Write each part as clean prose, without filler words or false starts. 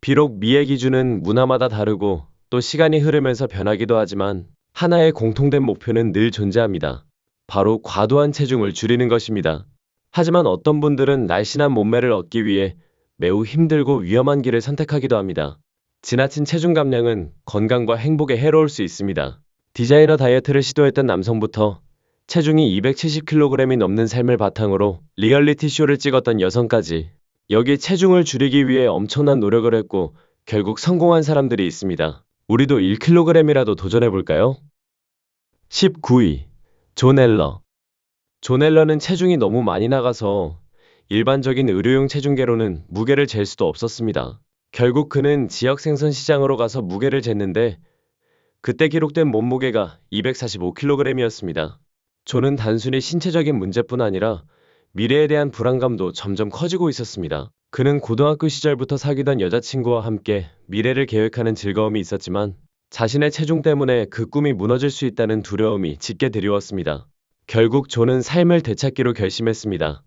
비록 미의 기준은 문화마다 다르고 또 시간이 흐르면서 변하기도 하지만 하나의 공통된 목표는 늘 존재합니다. 바로 과도한 체중을 줄이는 것입니다. 하지만 어떤 분들은 날씬한 몸매를 얻기 위해 매우 힘들고 위험한 길을 선택하기도 합니다. 지나친 체중 감량은 건강과 행복에 해로울 수 있습니다. 디자이너 다이어트를 시도했던 남성부터 체중이 270kg이 넘는 삶을 바탕으로 리얼리티 쇼를 찍었던 여성까지 여기 체중을 줄이기 위해 엄청난 노력을 했고 결국 성공한 사람들이 있습니다. 우리도 1kg이라도 도전해볼까요? 19위. 존 앨러. 존 앨러는 체중이 너무 많이 나가서 일반적인 의료용 체중계로는 무게를 잴 수도 없었습니다. 결국 그는 지역 생선 시장으로 가서 무게를 쟀는데 그때 기록된 몸무게가 245kg이었습니다. 존은 단순히 신체적인 문제뿐 아니라 미래에 대한 불안감도 점점 커지고 있었습니다. 그는 고등학교 시절부터 사귀던 여자친구와 함께 미래를 계획하는 즐거움이 있었지만 자신의 체중 때문에 그 꿈이 무너질 수 있다는 두려움이 짙게 드리웠습니다. 결국 존은 삶을 되찾기로 결심했습니다.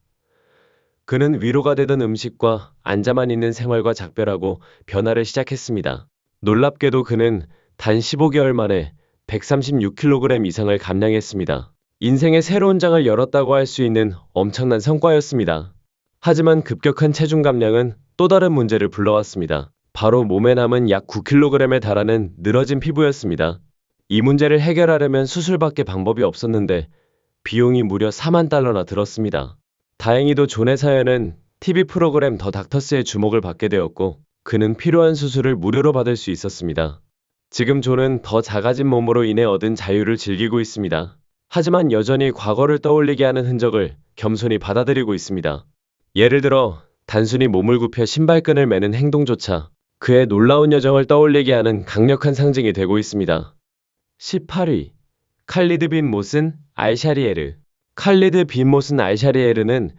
그는 위로가 되던 음식과 앉아만 있는 생활과 작별하고 변화를 시작했습니다. 놀랍게도 그는 단 15개월 만에 136kg 이상을 감량했습니다. 인생의 새로운 장을 열었다고 할 수 있는 엄청난 성과였습니다. 하지만 급격한 체중 감량은 또 다른 문제를 불러왔습니다. 바로 몸에 남은 약 9kg에 달하는 늘어진 피부였습니다. 이 문제를 해결하려면 수술밖에 방법이 없었는데 비용이 무려 4만 달러나 들었습니다. 다행히도 존의 사연은 TV 프로그램 더 닥터스의 주목을 받게 되었고 그는 필요한 수술을 무료로 받을 수 있었습니다. 지금 존은 더 작아진 몸으로 인해 얻은 자유를 즐기고 있습니다. 하지만 여전히 과거를 떠올리게 하는 흔적을 겸손히 받아들이고 있습니다. 예를 들어 단순히 몸을 굽혀 신발끈을 매는 행동조차 그의 놀라운 여정을 떠올리게 하는 강력한 상징이 되고 있습니다. 18위. 칼리드 빈 모슨 알샤리에르. 칼리드 빈 모슨 알샤리에르는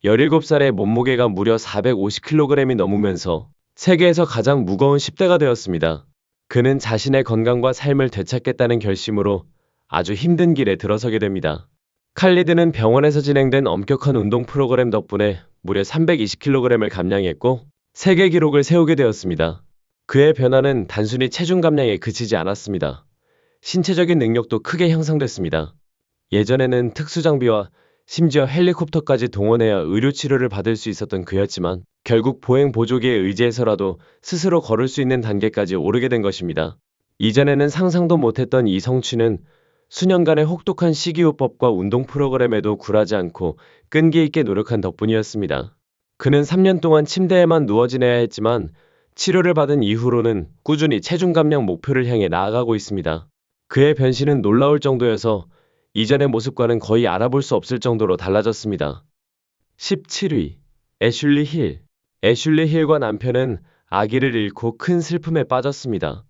17살의 몸무게가 무려 450kg이 넘으면서 세계에서 가장 무거운 10대가 되었습니다. 그는 자신의 건강과 삶을 되찾겠다는 결심으로 아주 힘든 길에 들어서게 됩니다. 칼리드는 병원에서 진행된 엄격한 운동 프로그램 덕분에 무려 320kg을 감량했고 세계 기록을 세우게 되었습니다. 그의 변화는 단순히 체중 감량에 그치지 않았습니다. 신체적인 능력도 크게 향상됐습니다. 예전에는 특수장비와 심지어 헬리콥터까지 동원해야 의료치료를 받을 수 있었던 그였지만 결국 보행 보조기에 의지해서라도 스스로 걸을 수 있는 단계까지 오르게 된 것입니다. 이전에는 상상도 못했던 이 성취는 수년간의 혹독한 식이요법과 운동 프로그램에도 굴하지 않고 끈기 있게 노력한 덕분이었습니다. 그는 3년 동안 침대에만 누워 지내야 했지만 치료를 받은 이후로는 꾸준히 체중 감량 목표를 향해 나아가고 있습니다. 그의 변신은 놀라울 정도여서 이전의 모습과는 거의 알아볼 수 없을 정도로 달라졌습니다. 17위. 애슐리 힐. 애슐리 힐과 남편은 아기를 잃고 큰 슬픔에 빠졌습니다.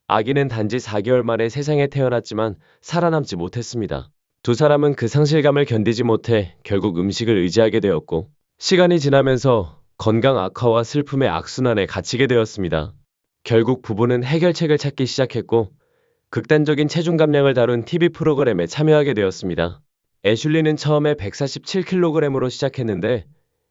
아기는 단지 4개월 만에 세상에 태어났지만 살아남지 못했습니다. 두 사람은 그 상실감을 견디지 못해 결국 음식을 의지하게 되었고 시간이 지나면서 건강 악화와 슬픔의 악순환에 갇히게 되었습니다. 결국 부부는 해결책을 찾기 시작했고 극단적인 체중 감량을 다룬 TV 프로그램에 참여하게 되었습니다. 애슐리는 처음에 147kg으로 시작했는데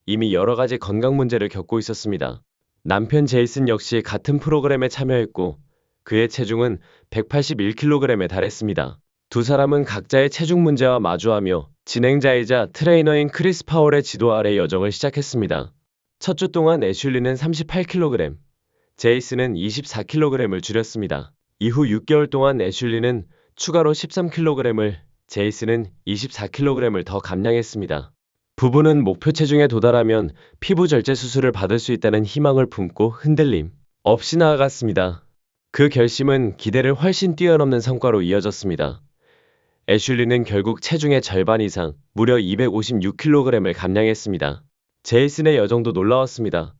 이미 여러 가지 건강 문제를 겪고 있었습니다. 남편 제이슨 역시 같은 프로그램에 참여했고 그의 체중은 181kg에 달했습니다. 두 사람은 각자의 체중 문제와 마주하며 진행자이자 트레이너인 크리스 파월의 지도 아래 여정을 시작했습니다. 첫 주 동안 애슐리는 38kg, 제이슨은 24kg을 줄였습니다. 이후 6개월 동안 애슐리는 추가로 13kg을, 제이슨은 24kg을 더 감량했습니다. 부부는 목표 체중에 도달하면 피부 절제 수술을 받을 수 있다는 희망을 품고 흔들림 없이 나아갔습니다. 그 결심은 기대를 훨씬 뛰어넘는 성과로 이어졌습니다. 애슐리는 결국 체중의 절반 이상, 무려 256kg을 감량했습니다. 제이슨의 여정도 놀라웠습니다.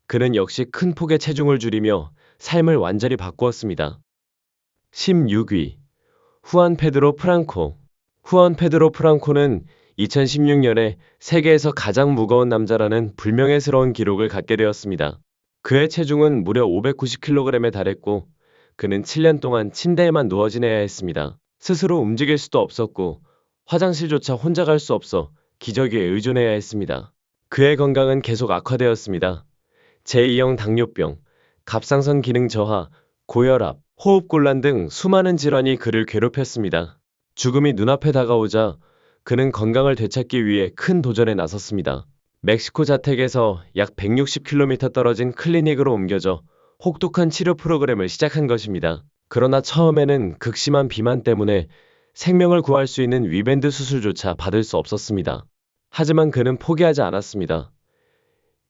그는 역시 큰 폭의 체중을 줄이며 삶을 완전히 바꾸었습니다. 16위. 후안 페드로 프랑코. 후안 페드로 프랑코는 2016년에 세계에서 가장 무거운 남자라는 불명예스러운 기록을 갖게 되었습니다. 그의 체중은 무려 590kg에 달했고 그는 7년 동안 침대에만 누워 지내야 했습니다. 스스로 움직일 수도 없었고 화장실조차 혼자 갈 수 없어 기저귀에 의존해야 했습니다. 그의 건강은 계속 악화되었습니다. 제2형 당뇨병, 갑상선 기능 저하, 고혈압, 호흡곤란 등 수많은 질환이 그를 괴롭혔습니다. 죽음이 눈앞에 다가오자 그는 건강을 되찾기 위해 큰 도전에 나섰습니다. 멕시코 자택에서 약 160km 떨어진 클리닉으로 옮겨져 혹독한 치료 프로그램을 시작한 것입니다. 그러나 처음에는 극심한 비만 때문에 생명을 구할 수 있는 위밴드 수술조차 받을 수 없었습니다. 하지만 그는 포기하지 않았습니다.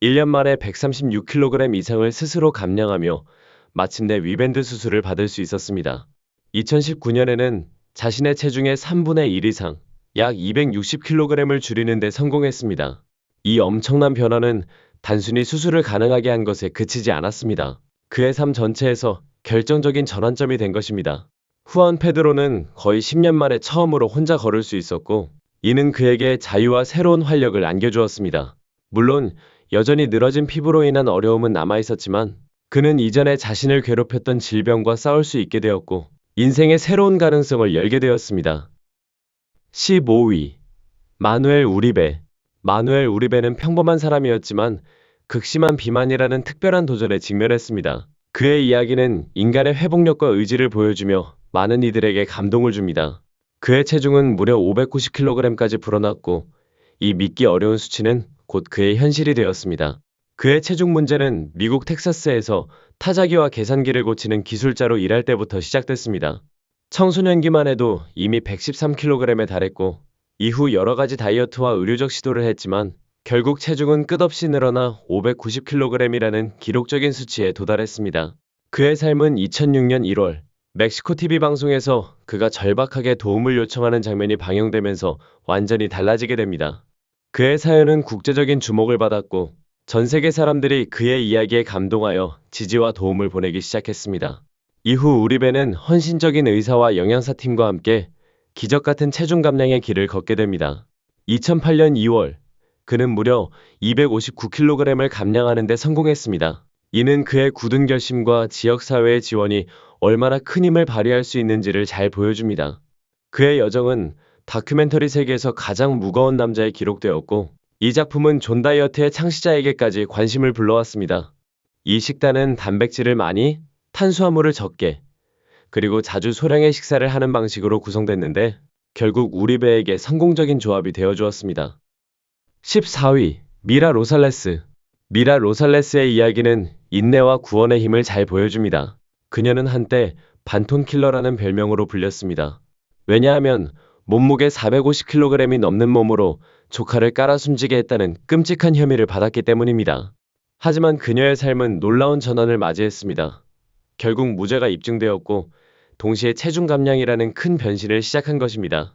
1년 만에 136kg 이상을 스스로 감량하며 마침내 위밴드 수술을 받을 수 있었습니다. 2019년에는 자신의 체중의 3분의 1 이상, 약 260kg을 줄이는 데 성공했습니다. 이 엄청난 변화는 단순히 수술을 가능하게 한 것에 그치지 않았습니다. 그의 삶 전체에서 결정적인 전환점이 된 것입니다. 후안 페드로는 거의 10년 만에 처음으로 혼자 걸을 수 있었고, 이는 그에게 자유와 새로운 활력을 안겨주었습니다. 물론 여전히 늘어진 피부로 인한 어려움은 남아있었지만 그는 이전에 자신을 괴롭혔던 질병과 싸울 수 있게 되었고 인생의 새로운 가능성을 열게 되었습니다. 15위. 마누엘 우리베. 마누엘 우리베는 평범한 사람이었지만 극심한 비만이라는 특별한 도전에 직면했습니다. 그의 이야기는 인간의 회복력과 의지를 보여주며 많은 이들에게 감동을 줍니다. 그의 체중은 무려 590kg까지 불어났고 이 믿기 어려운 수치는 곧 그의 현실이 되었습니다. 그의 체중 문제는 미국 텍사스에서 타자기와 계산기를 고치는 기술자로 일할 때부터 시작됐습니다. 청소년기만 해도 이미 113kg에 달했고 이후 여러 가지 다이어트와 의료적 시도를 했지만 결국 체중은 끝없이 늘어나 590kg이라는 기록적인 수치에 도달했습니다. 그의 삶은 2006년 1월 멕시코 TV 방송에서 그가 절박하게 도움을 요청하는 장면이 방영되면서 완전히 달라지게 됩니다. 그의 사연은 국제적인 주목을 받았고 전 세계 사람들이 그의 이야기에 감동하여 지지와 도움을 보내기 시작했습니다. 이후 우리베는 헌신적인 의사와 영양사팀과 함께 기적 같은 체중 감량의 길을 걷게 됩니다. 2008년 2월 그는 무려 259kg을 감량하는 데 성공했습니다. 이는 그의 굳은 결심과 지역사회의 지원이 얼마나 큰 힘을 발휘할 수 있는지를 잘 보여줍니다. 그의 여정은 다큐멘터리 세계에서 가장 무거운 남자에 기록되었고 이 작품은 존 다이어트의 창시자에게까지 관심을 불러왔습니다. 이 식단은 단백질을 많이, 탄수화물을 적게, 그리고 자주 소량의 식사를 하는 방식으로 구성됐는데 결국 우리베에게 성공적인 조합이 되어주었습니다. 14위. 미라 로살레스. 미라 로살레스의 이야기는 인내와 구원의 힘을 잘 보여줍니다. 그녀는 한때 반톤 킬러라는 별명으로 불렸습니다. 왜냐하면 몸무게 450kg이 넘는 몸으로 조카를 깔아 숨지게 했다는 끔찍한 혐의를 받았기 때문입니다. 하지만 그녀의 삶은 놀라운 전환을 맞이했습니다. 결국 무죄가 입증되었고 동시에 체중 감량이라는 큰 변신을 시작한 것입니다.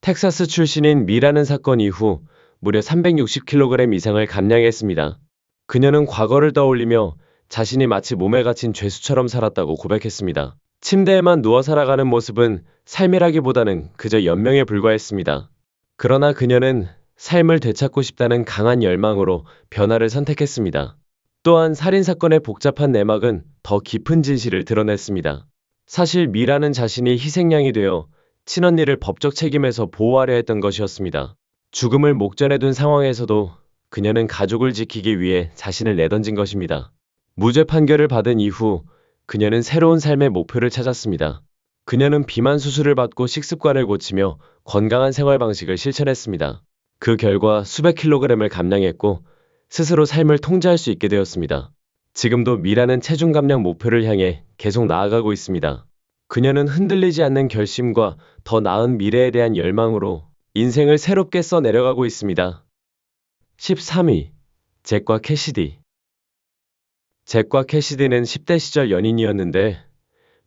텍사스 출신인 미라는 사건 이후 무려 360kg 이상을 감량했습니다. 그녀는 과거를 떠올리며 자신이 마치 몸에 갇힌 죄수처럼 살았다고 고백했습니다. 침대에만 누워 살아가는 모습은 삶이라기보다는 그저 연명에 불과했습니다. 그러나 그녀는 삶을 되찾고 싶다는 강한 열망으로 변화를 선택했습니다. 또한 살인사건의 복잡한 내막은 더 깊은 진실을 드러냈습니다. 사실 미라는 자신이 희생양이 되어 친언니를 법적 책임에서 보호하려 했던 것이었습니다. 죽음을 목전에 둔 상황에서도 그녀는 가족을 지키기 위해 자신을 내던진 것입니다. 무죄 판결을 받은 이후 그녀는 새로운 삶의 목표를 찾았습니다. 그녀는 비만 수술을 받고 식습관을 고치며 건강한 생활 방식을 실천했습니다. 그 결과 수백 킬로그램을 감량했고 스스로 삶을 통제할 수 있게 되었습니다. 지금도 미라는 체중 감량 목표를 향해 계속 나아가고 있습니다. 그녀는 흔들리지 않는 결심과 더 나은 미래에 대한 열망으로 인생을 새롭게 써내려가고 있습니다. 13위. 잭과 캐시디. 잭과 캐시디는 10대 시절 연인이었는데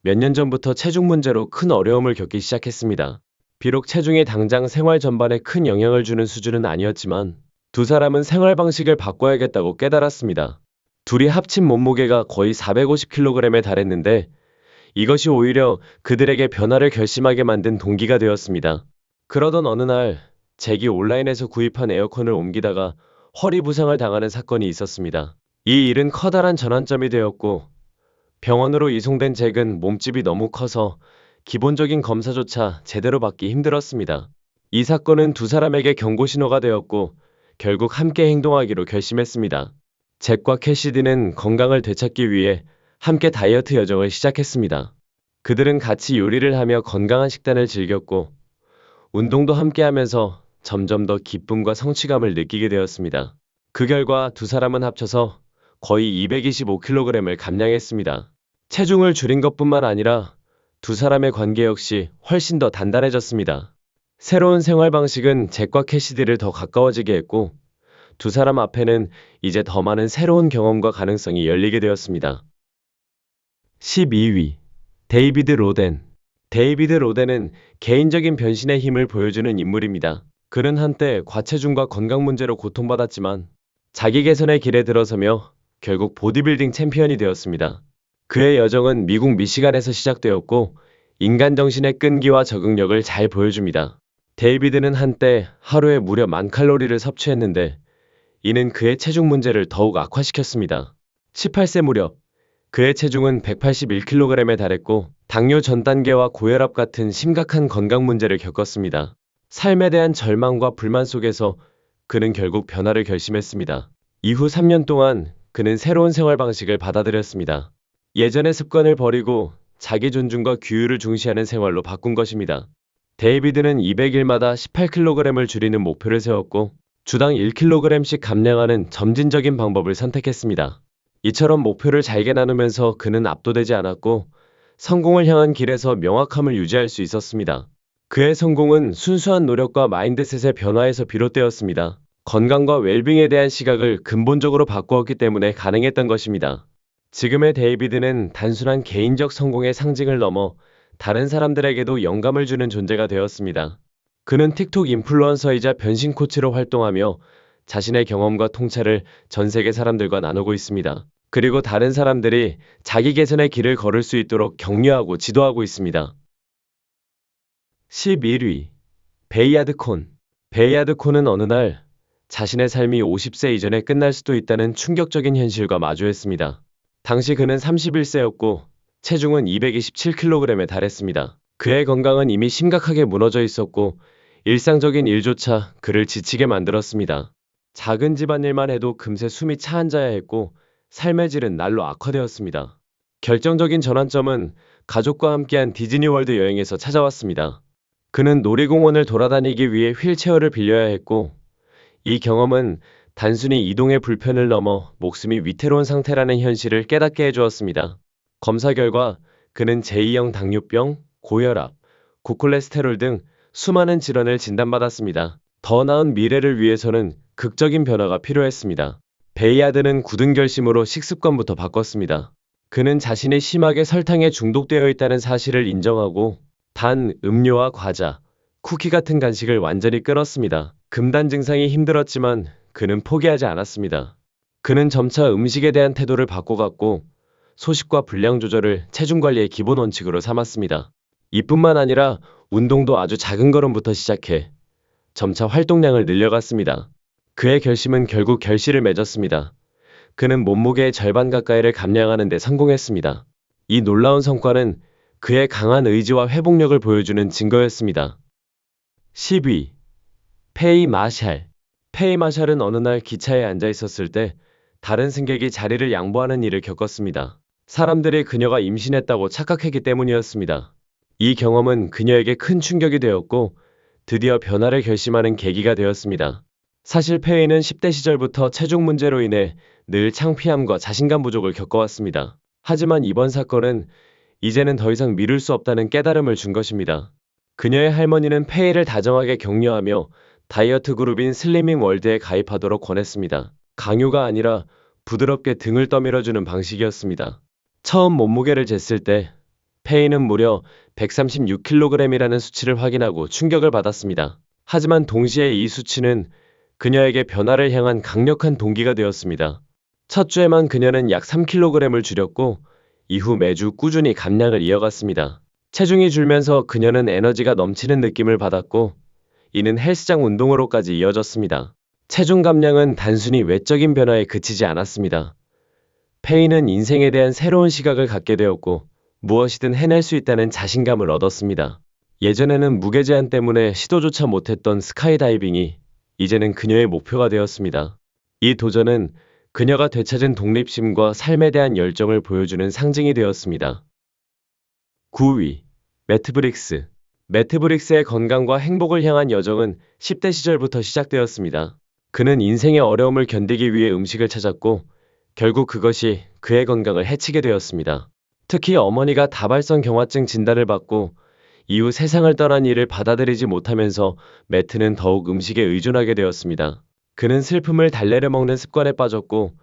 몇 년 전부터 체중 문제로 큰 어려움을 겪기 시작했습니다. 비록 체중이 당장 생활 전반에 큰 영향을 주는 수준은 아니었지만 두 사람은 생활 방식을 바꿔야겠다고 깨달았습니다. 둘이 합친 몸무게가 거의 450kg에 달했는데 이것이 오히려 그들에게 변화를 결심하게 만든 동기가 되었습니다. 그러던 어느 날 잭이 온라인에서 구입한 에어컨을 옮기다가 허리 부상을 당하는 사건이 있었습니다. 이 일은 커다란 전환점이 되었고 병원으로 이송된 잭은 몸집이 너무 커서 기본적인 검사조차 제대로 받기 힘들었습니다. 이 사건은 두 사람에게 경고 신호가 되었고 결국 함께 행동하기로 결심했습니다. 잭과 캐시디는 건강을 되찾기 위해 함께 다이어트 여정을 시작했습니다. 그들은 같이 요리를 하며 건강한 식단을 즐겼고 운동도 함께 하면서 점점 더 기쁨과 성취감을 느끼게 되었습니다. 그 결과 두 사람은 합쳐서 거의 225kg을 감량했습니다. 체중을 줄인 것뿐만 아니라 두 사람의 관계 역시 훨씬 더 단단해졌습니다. 새로운 생활 방식은 잭과 캐시디를 더 가까워지게 했고 두 사람 앞에는 이제 더 많은 새로운 경험과 가능성이 열리게 되었습니다. 12위. 데이비드 로덴. 데이비드 로덴은 개인적인 변신의 힘을 보여주는 인물입니다. 그는 한때 과체중과 건강 문제로 고통받았지만 자기 개선의 길에 들어서며 결국 보디빌딩 챔피언이 되었습니다. 그의 여정은 미국 미시간에서 시작되었고 인간 정신의 끈기와 적응력을 잘 보여줍니다. 데이비드는 한때 하루에 무려 10,000칼로리를 섭취했는데 이는 그의 체중 문제를 더욱 악화시켰습니다. 18세 무렵 그의 체중은 181kg에 달했고 당뇨 전 단계와 고혈압 같은 심각한 건강 문제를 겪었습니다. 삶에 대한 절망과 불만 속에서 그는 결국 변화를 결심했습니다. 이후 3년 동안 그는 새로운 생활 방식을 받아들였습니다. 예전의 습관을 버리고 자기 존중과 규율을 중시하는 생활로 바꾼 것입니다. 데이비드는 200일마다 18kg을 줄이는 목표를 세웠고 주당 1kg씩 감량하는 점진적인 방법을 선택했습니다. 이처럼 목표를 잘게 나누면서 그는 압도되지 않았고 성공을 향한 길에서 명확함을 유지할 수 있었습니다. 그의 성공은 순수한 노력과 마인드셋의 변화에서 비롯되었습니다. 건강과 웰빙에 대한 시각을 근본적으로 바꾸었기 때문에 가능했던 것입니다. 지금의 데이비드는 단순한 개인적 성공의 상징을 넘어 다른 사람들에게도 영감을 주는 존재가 되었습니다. 그는 틱톡 인플루언서이자 변신 코치로 활동하며 자신의 경험과 통찰을 전 세계 사람들과 나누고 있습니다. 그리고 다른 사람들이 자기 개선의 길을 걸을 수 있도록 격려하고 지도하고 있습니다. 11위. 베이아드 콘. 베이아드 콘은 어느 날 자신의 삶이 50세 이전에 끝날 수도 있다는 충격적인 현실과 마주했습니다. 당시 그는 31세였고 체중은 227kg에 달했습니다. 그의 건강은 이미 심각하게 무너져 있었고 일상적인 일조차 그를 지치게 만들었습니다. 작은 집안일만 해도 금세 숨이 차 앉아야 했고 삶의 질은 날로 악화되었습니다. 결정적인 전환점은 가족과 함께한 디즈니월드 여행에서 찾아왔습니다. 그는 놀이공원을 돌아다니기 위해 휠체어를 빌려야 했고 이 경험은 단순히 이동의 불편을 넘어 목숨이 위태로운 상태라는 현실을 깨닫게 해주었습니다. 검사 결과 그는 제2형 당뇨병, 고혈압, 고콜레스테롤 등 수많은 질환을 진단받았습니다. 더 나은 미래를 위해서는 극적인 변화가 필요했습니다. 베이아드는 굳은 결심으로 식습관부터 바꿨습니다. 그는 자신이 심하게 설탕에 중독되어 있다는 사실을 인정하고 단, 음료와 과자, 쿠키 같은 간식을 완전히 끊었습니다. 금단 증상이 힘들었지만 그는 포기하지 않았습니다. 그는 점차 음식에 대한 태도를 바꿔갔고 소식과 분량 조절을 체중 관리의 기본 원칙으로 삼았습니다. 이뿐만 아니라 운동도 아주 작은 걸음부터 시작해 점차 활동량을 늘려갔습니다. 그의 결심은 결국 결실을 맺었습니다. 그는 몸무게의 절반 가까이를 감량하는 데 성공했습니다. 이 놀라운 성과는 그의 강한 의지와 회복력을 보여주는 증거였습니다. 10위. 페이 마샬. 페이 마샬은 어느 날 기차에 앉아 있었을 때 다른 승객이 자리를 양보하는 일을 겪었습니다. 사람들이 그녀가 임신했다고 착각했기 때문이었습니다. 이 경험은 그녀에게 큰 충격이 되었고 드디어 변화를 결심하는 계기가 되었습니다. 사실 페이는 10대 시절부터 체중 문제로 인해 늘 창피함과 자신감 부족을 겪어왔습니다. 하지만 이번 사건은 이제는 더 이상 미룰 수 없다는 깨달음을 준 것입니다. 그녀의 할머니는 페이를 다정하게 격려하며 다이어트 그룹인 슬리밍 월드에 가입하도록 권했습니다. 강요가 아니라 부드럽게 등을 떠밀어주는 방식이었습니다. 처음 몸무게를 쟀을 때 페이는 무려 136kg이라는 수치를 확인하고 충격을 받았습니다. 하지만 동시에 이 수치는 그녀에게 변화를 향한 강력한 동기가 되었습니다. 첫 주에만 그녀는 약 3kg을 줄였고 이후 매주 꾸준히 감량을 이어갔습니다. 체중이 줄면서 그녀는 에너지가 넘치는 느낌을 받았고 이는 헬스장 운동으로까지 이어졌습니다. 체중 감량은 단순히 외적인 변화에 그치지 않았습니다. 페이는 인생에 대한 새로운 시각을 갖게 되었고 무엇이든 해낼 수 있다는 자신감을 얻었습니다. 예전에는 무게 제한 때문에 시도조차 못했던 스카이다이빙이 이제는 그녀의 목표가 되었습니다. 이 도전은 그녀가 되찾은 독립심과 삶에 대한 열정을 보여주는 상징이 되었습니다. 9위. 매트 브릭스. 매트 브릭스의 건강과 행복을 향한 여정은 10대 시절부터 시작되었습니다. 그는 인생의 어려움을 견디기 위해 음식을 찾았고 결국 그것이 그의 건강을 해치게 되었습니다. 특히 어머니가 다발성 경화증 진단을 받고 이후 세상을 떠난 이를 받아들이지 못하면서 매트는 더욱 음식에 의존하게 되었습니다. 그는 슬픔을 달래려 먹는 습관에 빠졌고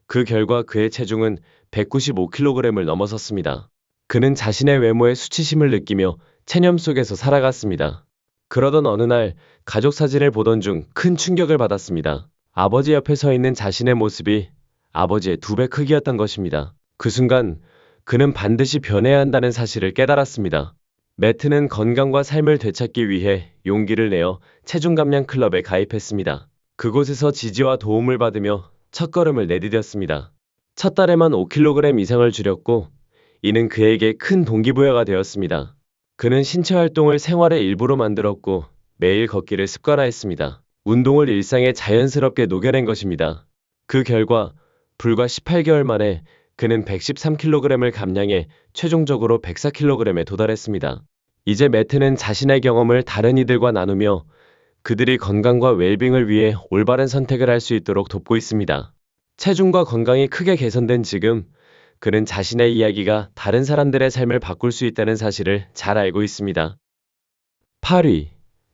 그 결과 그의 체중은 195kg을 넘어섰습니다. 그는 자신의 외모에 수치심을 느끼며 체념 속에서 살아갔습니다. 그러던 어느 날 가족 사진을 보던 중 큰 충격을 받았습니다. 아버지 옆에 서 있는 자신의 모습이 아버지의 2배 크기였던 것입니다. 그 순간 그는 반드시 변해야 한다는 사실을 깨달았습니다. 매트는 건강과 삶을 되찾기 위해 용기를 내어 체중 감량 클럽에 가입했습니다. 그곳에서 지지와 도움을 받으며 첫걸음을 내디뎠습니다. 첫 달에만 5kg 이상을 줄였고 이는 그에게 큰 동기부여가 되었습니다. 그는 신체 활동을 생활의 일부로 만들었고 매일 걷기를 습관화했습니다. 운동을 일상에 자연스럽게 녹여낸 것입니다. 그 결과 불과 18개월 만에 그는 113kg을 감량해 최종적으로 104kg에 도달했습니다. 이제 매트는 자신의 경험을 다른 이들과 나누며 그들이 건강과 웰빙을 위해 올바른 선택을 할 수 있도록 돕고 있습니다. 체중과 건강이 크게 개선된 지금 그는 자신의 이야기가 다른 사람들의 삶을 바꿀 수 있다는 사실을 잘 알고 있습니다. 8위.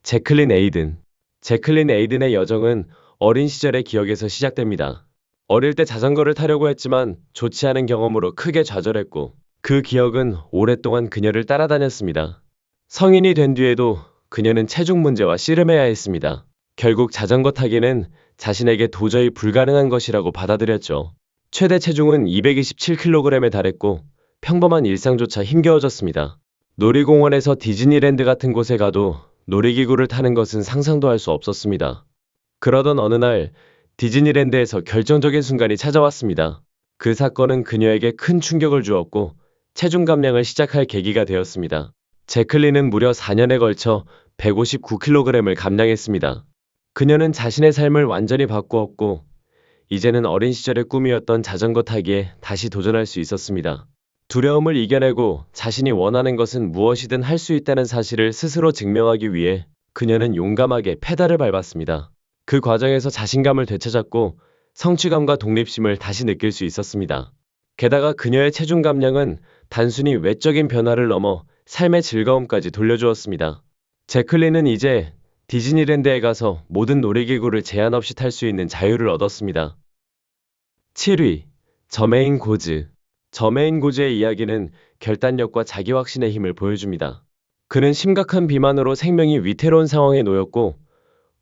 제클린 에이든. 제클린 에이든의 여정은 어린 시절의 기억에서 시작됩니다. 어릴 때 자전거를 타려고 했지만 좋지 않은 경험으로 크게 좌절했고 그 기억은 오랫동안 그녀를 따라다녔습니다. 성인이 된 뒤에도 그녀는 체중 문제와 씨름해야 했습니다. 결국 자전거 타기는 자신에게 도저히 불가능한 것이라고 받아들였죠. 최대 체중은 227kg에 달했고 평범한 일상조차 힘겨워졌습니다. 놀이공원에서 디즈니랜드 같은 곳에 가도 놀이기구를 타는 것은 상상도 할 수 없었습니다. 그러던 어느 날 디즈니랜드에서 결정적인 순간이 찾아왔습니다. 그 사건은 그녀에게 큰 충격을 주었고 체중 감량을 시작할 계기가 되었습니다. 제클린은 무려 4년에 걸쳐 159kg을 감량했습니다. 그녀는 자신의 삶을 완전히 바꾸었고 이제는 어린 시절의 꿈이었던 자전거 타기에 다시 도전할 수 있었습니다. 두려움을 이겨내고 자신이 원하는 것은 무엇이든 할 수 있다는 사실을 스스로 증명하기 위해 그녀는 용감하게 페달을 밟았습니다. 그 과정에서 자신감을 되찾았고 성취감과 독립심을 다시 느낄 수 있었습니다. 게다가 그녀의 체중 감량은 단순히 외적인 변화를 넘어 삶의 즐거움까지 돌려주었습니다. 제클린은 이제 디즈니랜드에 가서 모든 놀이기구를 제한 없이 탈 수 있는 자유를 얻었습니다. 7위. 저메인 고즈. 저메인 고즈의 이야기는 결단력과 자기 확신의 힘을 보여줍니다. 그는 심각한 비만으로 생명이 위태로운 상황에 놓였고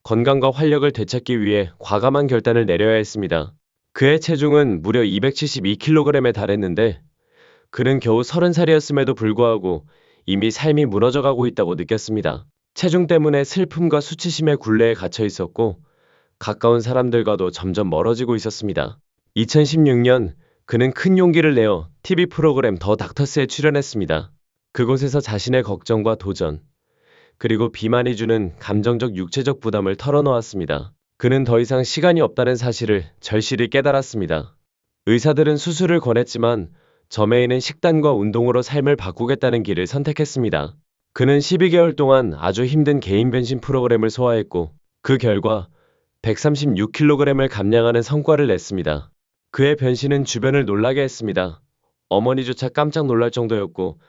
건강과 활력을 되찾기 위해 과감한 결단을 내려야 했습니다. 그의 체중은 무려 272kg에 달했는데 그는 겨우 30살이었음에도 불구하고 이미 삶이 무너져가고 있다고 느꼈습니다. 체중 때문에 슬픔과 수치심의 굴레에 갇혀 있었고 가까운 사람들과도 점점 멀어지고 있었습니다. 2016년 그는 큰 용기를 내어 TV 프로그램 더 닥터스에 출연했습니다. 그곳에서 자신의 걱정과 도전, 그리고 비만이 주는 감정적 육체적 부담을 털어놓았습니다. 그는 더 이상 시간이 없다는 사실을 절실히 깨달았습니다. 의사들은 수술을 권했지만 저메인은 식단과 운동으로 삶을 바꾸겠다는 길을 선택했습니다. 그는 12개월 동안 아주 힘든 개인 변신 프로그램을 소화했고 그 결과 136kg을 감량하는 성과를 냈습니다. 그의 변신은 주변을 놀라게 했습니다. 어머니조차 깜짝 놀랄 정도였고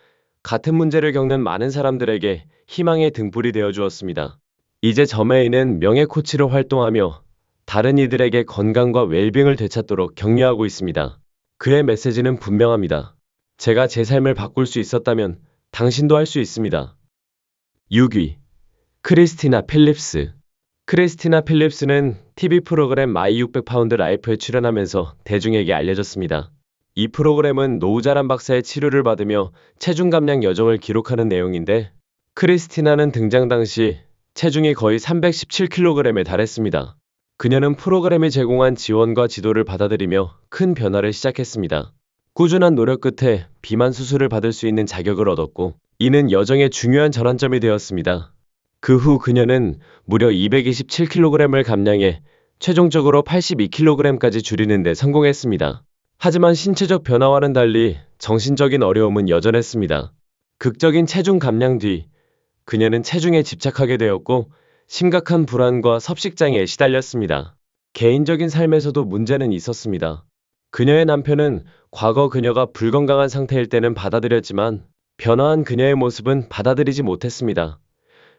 같은 문제를 겪는 많은 사람들에게 희망의 등불이 되어 주었습니다. 이제 저메인은 명예 코치로 활동하며 다른 이들에게 건강과 웰빙을 되찾도록 격려하고 있습니다. 그의 메시지는 분명합니다. 제가 제 삶을 바꿀 수 있었다면 당신도 할 수 있습니다. 6위. 크리스티나 필립스. 크리스티나 필립스는 TV 프로그램 마이 600파운드 라이프에 출연하면서 대중에게 알려졌습니다. 이 프로그램은 노우자란 박사의 치료를 받으며 체중 감량 여정을 기록하는 내용인데 크리스티나는 등장 당시 체중이 거의 317kg에 달했습니다. 그녀는 프로그램이 제공한 지원과 지도를 받아들이며 큰 변화를 시작했습니다. 꾸준한 노력 끝에 비만 수술을 받을 수 있는 자격을 얻었고 이는 여정의 중요한 전환점이 되었습니다. 그 후 그녀는 무려 227kg을 감량해 최종적으로 82kg까지 줄이는 데 성공했습니다. 하지만 신체적 변화와는 달리 정신적인 어려움은 여전했습니다. 극적인 체중 감량 뒤 그녀는 체중에 집착하게 되었고 심각한 불안과 섭식장애에 시달렸습니다. 개인적인 삶에서도 문제는 있었습니다. 그녀의 남편은 과거 그녀가 불건강한 상태일 때는 받아들였지만 변화한 그녀의 모습은 받아들이지 못했습니다.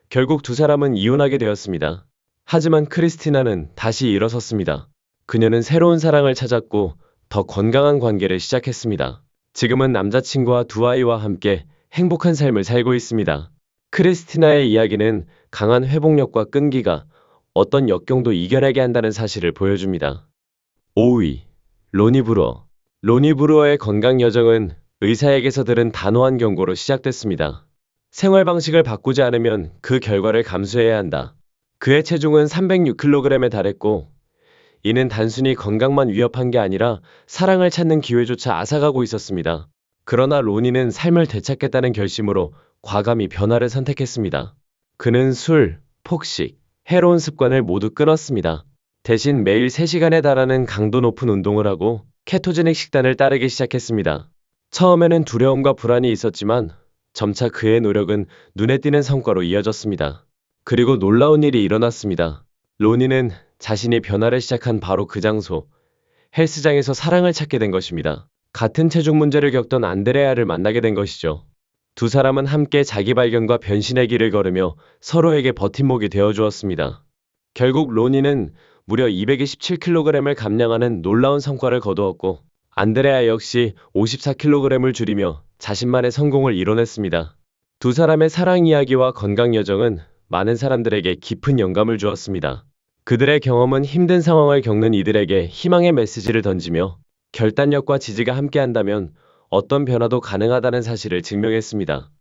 결국 두 사람은 이혼하게 되었습니다. 하지만 크리스티나는 다시 일어섰습니다. 그녀는 새로운 사랑을 찾았고 더 건강한 관계를 시작했습니다. 지금은 남자친구와 두 아이와 함께 행복한 삶을 살고 있습니다. 크리스티나의 이야기는 강한 회복력과 끈기가 어떤 역경도 이겨내게 한다는 사실을 보여줍니다. 5위, 로니 브루어. 로니 브루어의 건강 여정은 의사에게서 들은 단호한 경고로 시작됐습니다. 생활 방식을 바꾸지 않으면 그 결과를 감수해야 한다. 그의 체중은 306kg에 달했고, 이는 단순히 건강만 위협한 게 아니라 사랑을 찾는 기회조차 앗아가고 있었습니다. 그러나 로니는 삶을 되찾겠다는 결심으로 과감히 변화를 선택했습니다. 그는 술, 폭식, 해로운 습관을 모두 끊었습니다. 대신 매일 3시간에 달하는 강도 높은 운동을 하고 케토제닉 식단을 따르기 시작했습니다. 처음에는 두려움과 불안이 있었지만 점차 그의 노력은 눈에 띄는 성과로 이어졌습니다. 그리고 놀라운 일이 일어났습니다. 로니는 자신이 변화를 시작한 바로 그 장소, 헬스장에서 사랑을 찾게 된 것입니다. 같은 체중 문제를 겪던 안드레아를 만나게 된 것이죠. 두 사람은 함께 자기 발견과 변신의 길을 걸으며 서로에게 버팀목이 되어 주었습니다. 결국 로니는 무려 227kg을 감량하는 놀라운 성과를 거두었고, 안드레아 역시 54kg을 줄이며 자신만의 성공을 이뤄냈습니다. 두 사람의 사랑 이야기와 건강 여정은 많은 사람들에게 깊은 영감을 주었습니다. 그들의 경험은 힘든 상황을 겪는 이들에게 희망의 메시지를 던지며 결단력과 지지가 함께한다면 어떤 변화도 가능하다는 사실을 증명했습니다.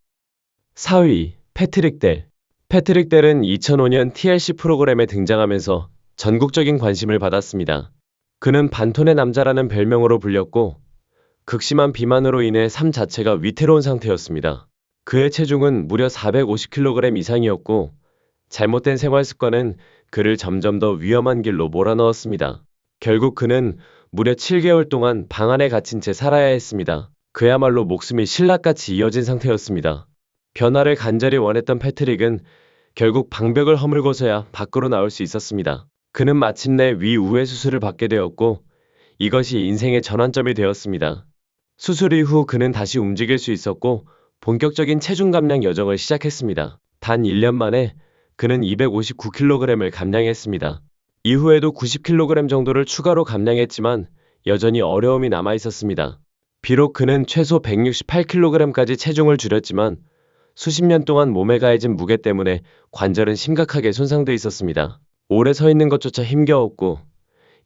4위, 패트릭 델. 패트릭 델은 2005년 TLC 프로그램에 등장하면서 전국적인 관심을 받았습니다. 그는 반톤의 남자라는 별명으로 불렸고 극심한 비만으로 인해 삶 자체가 위태로운 상태였습니다. 그의 체중은 무려 450kg 이상이었고 잘못된 생활 습관은 그를 점점 더 위험한 길로 몰아넣었습니다. 결국 그는 무려 7개월 동안 방 안에 갇힌 채 살아야 했습니다. 그야말로 목숨이 신락같이 이어진 상태였습니다. 변화를 간절히 원했던 패트릭은 결국 방벽을 허물고서야 밖으로 나올 수 있었습니다. 그는 마침내 위우회 수술을 받게 되었고 이것이 인생의 전환점이 되었습니다. 수술 이후 그는 다시 움직일 수 있었고 본격적인 체중 감량 여정을 시작했습니다. 단 1년 만에 그는 259kg을 감량했습니다. 이후에도 90kg 정도를 추가로 감량했지만 여전히 어려움이 남아 있었습니다. 비록 그는 최소 168kg까지 체중을 줄였지만 수십 년 동안 몸에 가해진 무게 때문에 관절은 심각하게 손상돼 있었습니다. 오래 서 있는 것조차 힘겨웠고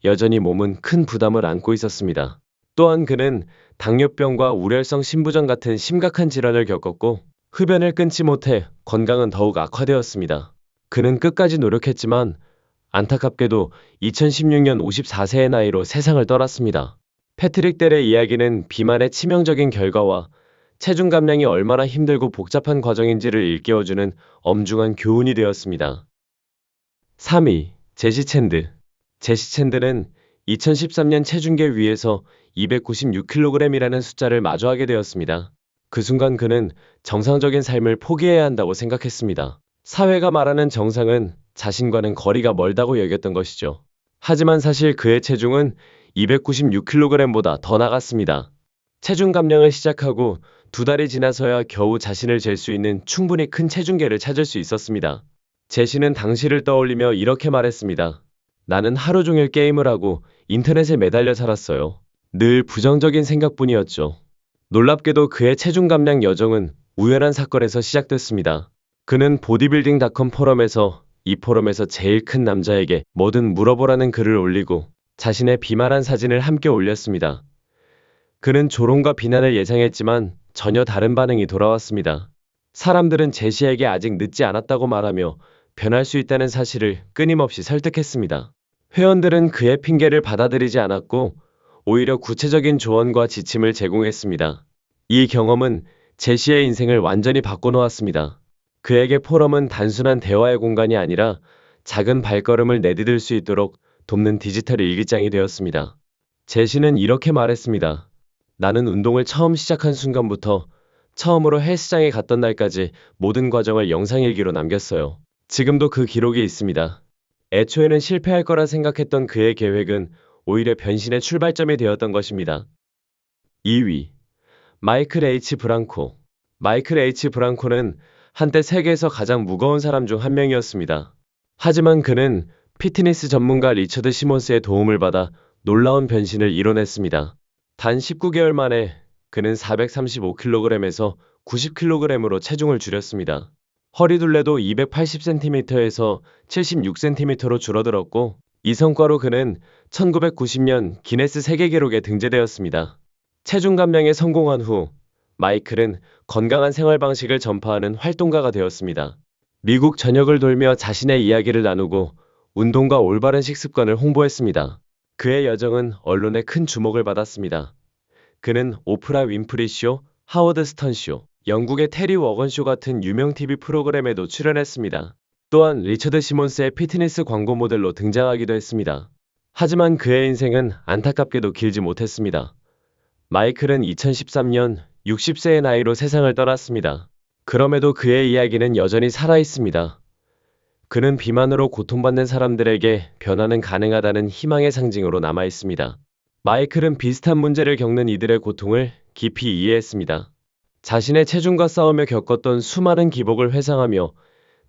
여전히 몸은 큰 부담을 안고 있었습니다. 또한 그는 당뇨병과 우렬성 심부전 같은 심각한 질환을 겪었고 흡연을 끊지 못해 건강은 더욱 악화되었습니다. 그는 끝까지 노력했지만 안타깝게도 2016년 54세의 나이로 세상을 떠났습니다. 패트릭 델의 이야기는 비만의 치명적인 결과와 체중 감량이 얼마나 힘들고 복잡한 과정인지를 일깨워주는 엄중한 교훈이 되었습니다. 3위, 제시 챈드. 제시 챈드는 2013년 체중계 위에서 296kg이라는 숫자를 마주하게 되었습니다. 그 순간 그는 정상적인 삶을 포기해야 한다고 생각했습니다. 사회가 말하는 정상은 자신과는 거리가 멀다고 여겼던 것이죠. 하지만 사실 그의 체중은 296kg보다 더 나갔습니다. 체중 감량을 시작하고 2달이 지나서야 겨우 자신을 잴 수 있는 충분히 큰 체중계를 찾을 수 있었습니다. 제시는 당시를 떠올리며 이렇게 말했습니다. 나는 하루 종일 게임을 하고 인터넷에 매달려 살았어요. 늘 부정적인 생각뿐이었죠. 놀랍게도 그의 체중 감량 여정은 우연한 사건에서 시작됐습니다. 그는 보디빌딩닷컴 포럼에서 이 포럼에서 제일 큰 남자에게 뭐든 물어보라는 글을 올리고 자신의 비만한 사진을 함께 올렸습니다. 그는 조롱과 비난을 예상했지만 전혀 다른 반응이 돌아왔습니다. 사람들은 제시에게 아직 늦지 않았다고 말하며 변할 수 있다는 사실을 끊임없이 설득했습니다. 회원들은 그의 핑계를 받아들이지 않았고 오히려 구체적인 조언과 지침을 제공했습니다. 이 경험은 제시의 인생을 완전히 바꿔놓았습니다. 그에게 포럼은 단순한 대화의 공간이 아니라 작은 발걸음을 내디딜 수 있도록 돕는 디지털 일기장이 되었습니다. 제시는 이렇게 말했습니다. 나는 운동을 처음 시작한 순간부터 처음으로 헬스장에 갔던 날까지 모든 과정을 영상일기로 남겼어요. 지금도 그 기록이 있습니다. 애초에는 실패할 거라 생각했던 그의 계획은 오히려 변신의 출발점이 되었던 것입니다. 2위. 마이클 H. 브랑코. 마이클 H. 브랑코는 한때 세계에서 가장 무거운 사람 중 한 명이었습니다. 하지만 그는 피트니스 전문가 리처드 시몬스의 도움을 받아 놀라운 변신을 이뤄냈습니다. 단 19개월 만에 그는 435kg에서 90kg으로 체중을 줄였습니다. 허리둘레도 280cm에서 76cm로 줄어들었고, 이 성과로 그는 1990년 기네스 세계기록에 등재되었습니다. 체중 감량에 성공한 후 마이클은 건강한 생활 방식을 전파하는 활동가가 되었습니다. 미국 전역을 돌며 자신의 이야기를 나누고 운동과 올바른 식습관을 홍보했습니다. 그의 여정은 언론의 큰 주목을 받았습니다. 그는 오프라 윈프리 쇼, 하워드 스턴 쇼, 영국의 테리 워건 쇼 같은 유명 TV 프로그램에도 출연했습니다. 또한 리처드 시몬스의 피트니스 광고 모델로 등장하기도 했습니다. 하지만 그의 인생은 안타깝게도 길지 못했습니다. 마이클은 2013년 60세의 나이로 세상을 떠났습니다. 그럼에도 그의 이야기는 여전히 살아있습니다. 그는 비만으로 고통받는 사람들에게 변화는 가능하다는 희망의 상징으로 남아있습니다. 마이클은 비슷한 문제를 겪는 이들의 고통을 깊이 이해했습니다. 자신의 체중과 싸우며 겪었던 수많은 기복을 회상하며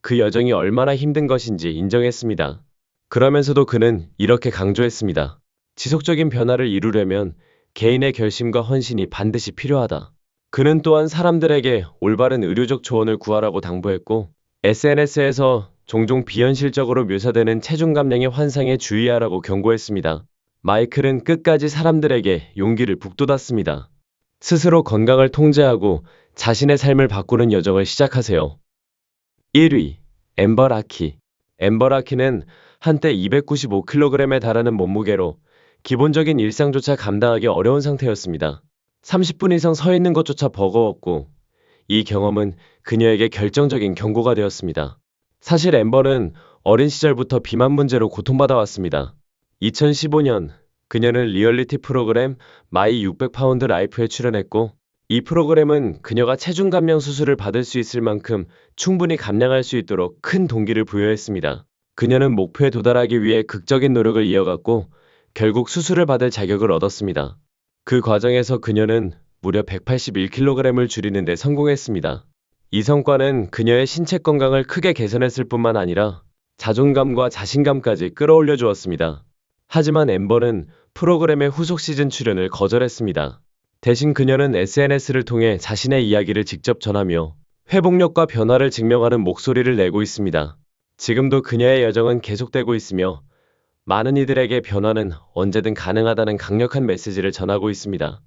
그 여정이 얼마나 힘든 것인지 인정했습니다. 그러면서도 그는 이렇게 강조했습니다. 지속적인 변화를 이루려면 개인의 결심과 헌신이 반드시 필요하다. 그는 또한 사람들에게 올바른 의료적 조언을 구하라고 당부했고, SNS에서 종종 비현실적으로 묘사되는 체중 감량의 환상에 주의하라고 경고했습니다. 마이클은 끝까지 사람들에게 용기를 북돋았습니다. 스스로 건강을 통제하고 자신의 삶을 바꾸는 여정을 시작하세요. 1위. 앰버 라키. 앰버 라키는 한때 295kg에 달하는 몸무게로 기본적인 일상조차 감당하기 어려운 상태였습니다. 30분 이상 서 있는 것조차 버거웠고, 이 경험은 그녀에게 결정적인 경고가 되었습니다. 사실 앰버는 어린 시절부터 비만 문제로 고통받아 왔습니다. 2015년 그녀는 리얼리티 프로그램 마이 600파운드 라이프에 출연했고, 이 프로그램은 그녀가 체중 감량 수술을 받을 수 있을 만큼 충분히 감량할 수 있도록 큰 동기를 부여했습니다. 그녀는 목표에 도달하기 위해 극적인 노력을 이어갔고, 결국 수술을 받을 자격을 얻었습니다. 그 과정에서 그녀는 무려 181kg을 줄이는 데 성공했습니다. 이 성과는 그녀의 신체 건강을 크게 개선했을 뿐만 아니라 자존감과 자신감까지 끌어올려 주었습니다. 하지만 앰버는 프로그램의 후속 시즌 출연을 거절했습니다. 대신 그녀는 SNS를 통해 자신의 이야기를 직접 전하며 회복력과 변화를 증명하는 목소리를 내고 있습니다. 지금도 그녀의 여정은 계속되고 있으며 많은 이들에게 변화는 언제든 가능하다는 강력한 메시지를 전하고 있습니다.